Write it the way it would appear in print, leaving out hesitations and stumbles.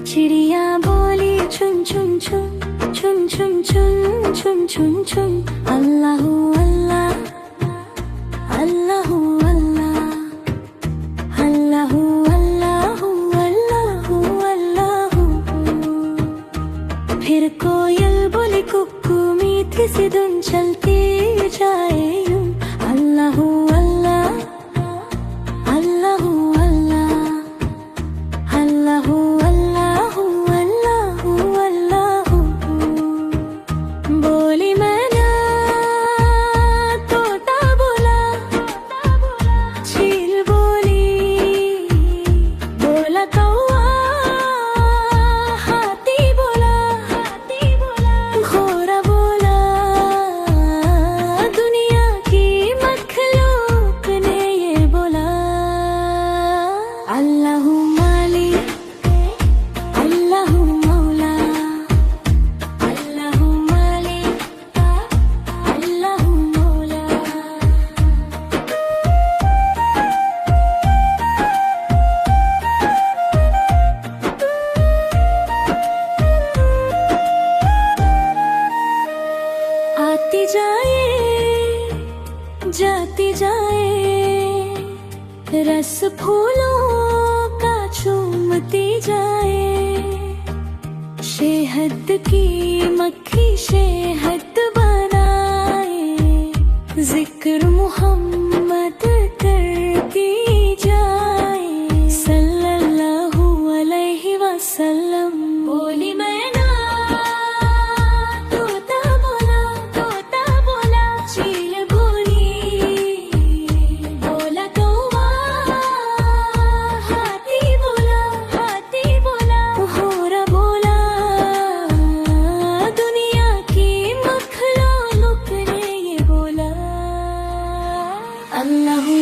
चिड़िया बोली चुन चुन चुन चुन चुन चुन चुन चुन चुन अल्लाहू अल्लाह अल्लाहू अल्लाह अल्लाहू अल्लाहू अल्लाहू अल्लाहू। फिर कोयल बोली कुक्कू मीठी सी धुन चलती जाए यूं अल्लाहू अल्लाह अल्लाहू अल्लाह अल्लाहू अल्लाहू अल्लाहू अल्लाहू। बोली मैना तोता बोला चील बोली बोला कौआ हाथी बोला घोड़ा बोला दुनिया की मखलूक ने ये बोला अल्लाहू माली अल्लाहू मौला अल्लाहू माली अल्लाहू मौला। आती जाए जाती जाए रस फूलों का चूमती जाए शहद की मक्खी शहद बनाए जिक्र मुहम्मद करती जाए सल्लल्लाहु अलैहि वसल्लम। बोली मैना तोता बोला चील बोली बोला कौआ हाथी बोला घोड़ा बोला दुनिया की मखलूक ने ये बोला अल्लाहू